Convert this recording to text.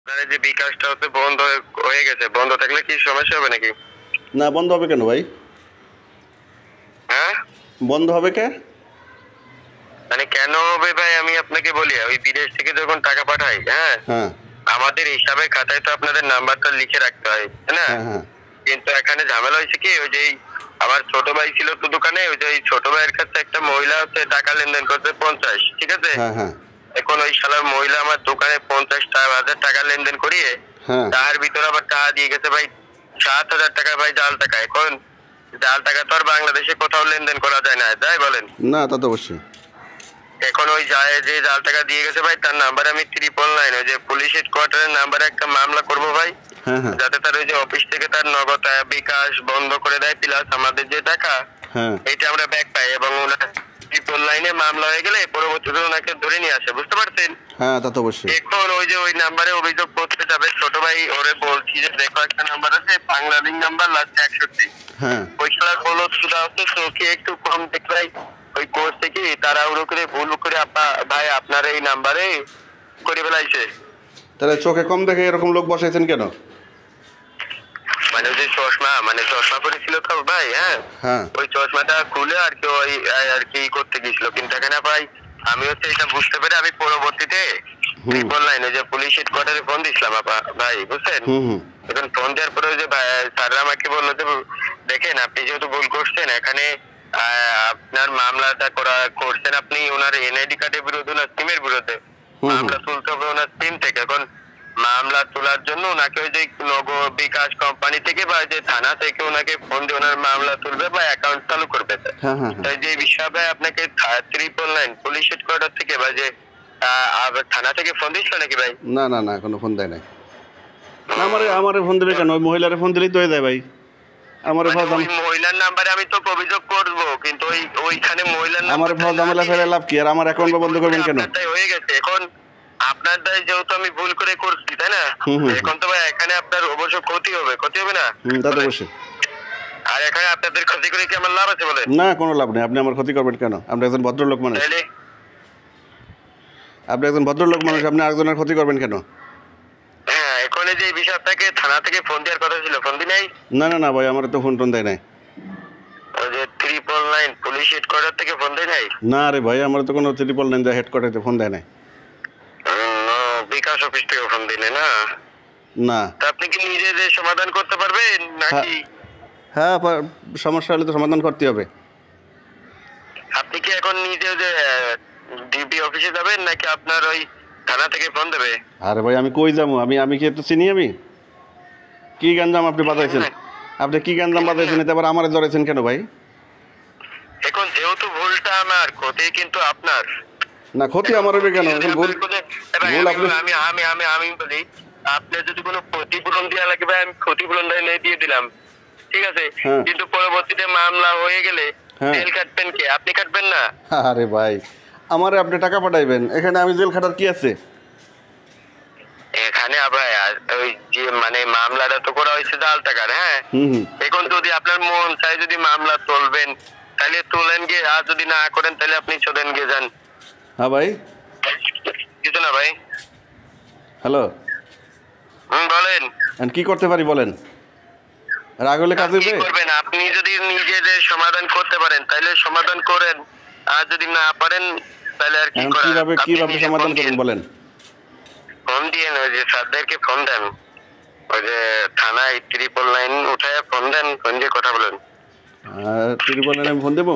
আপনার যে বিকাশটা হচ্ছে বন্ধ হয়ে গেছে, বন্ধ থাকলে কি সমস্যা হবে নাকি? না, বন্ধ হবে কেন ভাই? হ্যাঁ, বন্ধ হবে কে? মানে কেন হবে ভাই, আমি আপনাকে বলি, ওই বিদেশ থেকে যখন টাকা পাঠাই, হ্যাঁ, হ্যাঁ আমাদের হিসাবের খাতায় তো আপনাদের নাম্বারটা লিখে রাখতে হয়, তাই না? হ্যাঁ হ্যাঁ কিন্তু এখানে ঝামেলা হয়েছে কি, ওই যে আমার ছোট ভাই ছিল তো দোকানে, ওই যে ছোট ভাইয়ের কাছে একটা মহিলা হচ্ছে টাকা লেনদেন করতে 50, ঠিক আছে? হ্যাঁ হ্যাঁ এখন ওই শালার মহিলা আমার দোকানে 50,000 টাকা লেনদেন করিয়ে হ্যাঁ তার ভিতরে আবার টাকা দিয়ে গেছে ভাই 7,000 টাকা, ভাই জাল টাকা। এখন জাল টাকা তো আর বাংলাদেশে কোথাও লেনদেন করা যায় না, যাই বলেন। না, তা তো অবশ্যই। এখন ওই যে জাল টাকা দিয়ে গেছে ভাই, তার নাম্বারে আমি 999 ওই যে পুলিশ হেডকোয়ার্টারের নাম্বারে একটা মামলা করবো ভাই, হ্যাঁ হ্যাঁ যাতে তার ওই যে অফিস থেকে তার নগদ বিকাশ বন্ধ করে দেয়, প্লাস আমাদের যে টাকা হ্যাঁ এটা আমরা ব্যাক পাই, এবং ওনার 999 মামলা হয়ে গেলে পরবর্তীতে ওনাকে ধরে নিয়ে আসে, বুঝতে পারছেন? হ্যাঁ, তা তো অবশ্যই। এখন ওই যে ওই নাম্বারে অভিযোগ করতে যাবে ছোট ভাই, ওরে বলছি যে দেখো একটা নাম্বার আছে বাংলাদেশ নাম্বার লাস্ট 61, হ্যাঁ ওই খেলার হলো সুদা হচ্ছে চোখে একটু কম দেখলাই, ওই করছে কি তাড়াহুড়ো করে ভুল করে ভাই আপনার এই নাম্বারে করে ফেলাইছে। তাহলে চোখে কম দেখে এরকম লোক বসাইছেন কেন? মানে ওই যে চশমা, মানে চশমা পরেছিল তো ভাই, হ্যাঁ, হ্যাঁ ওই চশমাটা খুলে আর কি ওই আর কি করতে গেছিল, কিন্তু এখানে ভাই আমি হচ্ছে এটা বুঝতে পেরে আমি পরবর্তীতে বললাম যে পুলিশ হেডকোয়ার্টারে ফোন দিছিলাম ভাই, বুঝছেন? হুম হুম এখন ফোন দেওয়ার পরে ওই যে স্যাররা আমাকে বললো যে দেখেন আপনি যেহেতু ভুল করছেন, এখানে আপনার মামলাটা করছেন আপনি ওনার এনআইডি কার্ডের বিরুদ্ধে, ওনার সিমের বিরুদ্ধে মামলা তুলতে হবে ওনার সিম থেকে। এখন মামলা তোলার জন্য ওনাকে ওই যে নগদ বিকাশ কোম্পানি থেকে বা যে থানা থেকে ওনাকে ফোন দিয়ে ওনার মামলা তুলবে বা অ্যাকাউন্ট চালু করবে। হ্যাঁ হ্যাঁ তাই যে বিষয়ে আপনাকে 999 পুলিশ হেডকোয়ার্টার থেকে বা যে থানা থেকে ফোন দিচ্ছিল নাকি ভাই? না না না, কোনো ফোন দেয় নাই। না, আমারে ফোন দেবে কেন? ওই মহিলারে ফোন দিলেই তো হয়ে যায় ভাই। আমারে মানে ফোন ওই মহিলার নাম্বারে আমি তো অভিযোগ করব, কিন্তু ওইখানে মহিলার আমারে ফোন ঝামেলা ফেলে লাভ কি? আর আমার অ্যাকাউন্ট বন্ধ করবেন কেন? আপনারটাই হয়ে গেছে। এখন আপনার দায় যেহেতু আমি ভুল করে করছি, তাই না? এখন তো ভাই এখানে আপনার অবশ্য ক্ষতি হবে না? তা তো অবশ্যই। আর এখানে আপনাদের ক্ষতি করে কি আমার লাভ আছে বলে? না, কোনো লাভ নেই। আপনি আমার ক্ষতি করবেন কেন? আপনি একজন ভদ্রলোক মানুষ। তাইলে আপনি একজন ভদ্রলোক মানুষ, আপনি আরেকজনের ক্ষতি করবেন কেন? হ্যাঁ, এখন এই যে বিষয় আপনাকে থানা থেকে ফোন দেওয়ার কথা ছিল, ফোন দি নাই? না না না ভাই, আমার তো ফোন টোন দেয় নাই। ওই যে 999 পুলিশ হেডকোয়ার্টার থেকে ফোন দেয় নাই? না রে ভাই, আমার তো কোনো 999 হেডকোয়ার্টারে ফোন দেয় নাই। বিকাশ অফিস থেকে ফোন দিলে না? না। তা আপনি কি নিজে যে সমাধান করতে পারবেন নাকি? হ্যাঁ, সমস্যা হলে তো সমাধান করতে হবে। আপনি কি এখন নিজে যে ডিবি অফিসে যাবেন নাকি আপনার ওই থানা থেকে ফোন দেবে? আরে ভাই, আমি কই যাবো? আমি কি একটু চিনি? আমি কি গাঞ্জাম আপনি বাজাইছেন? আপনি কি গাঞ্জাম বাজাইছেন? এতে আবার আমারে জড়াইছেন কেন ভাই? এখন যেহেতু ভুলটা আমার, ক্ষতি কিন্তু আপনার। না, ক্ষতি আমার হবে কেন? এখন ভুল আপনি। আমি বলি, আপনি যদি কোনো ক্ষতিপূরণ দেওয়া লাগবে আমি ক্ষতিপূরণ দিয়ে দিলাম, ঠিক আছে, হ্যাঁ। কিন্তু পরবর্তীতে মামলা হয়ে গেলে হ্যাঁ। জেল কাটবেন কে? আপনি কাটবেন না? আরে ভাই, আমারে আপনি টাকা পাঠাইবেন, এখানে আমি জেল খাটার কি আছে? এখানে আবার ওই যে মানে মামলাটা তো করা হয়েছে জাল টাকার, হ্যাঁ। হুম। এখন যদি আপনার মন চাই যদি মামলা তুলবেন তাহলে তুলেন গিয়ে, আর যদি না করেন তাহলে আপনি চলেন গিয়ে যান। হ্যাঁ ভাই। কিছু না ভাই। হ্যালো। বলেন। কি করতে পারি বলেন? রাগ হলে কাজ কি হবে? করবেন? আপনি যদি নিজেদের সমাধান করতে পারেন তাহলে সমাধান করেন, আর যদি না পারেন তাহলে আর কি এখন করার। কিভাবে সমাধান করবেন বলেন? ফোন দিয়ে ওই যে স্যারদেরকে ফোন দেন, ওই যে থানায় 999 উঠায় ফোন দেন, ফোন দিয়ে কথা বলেন। 999 আমি ফোন দেবো?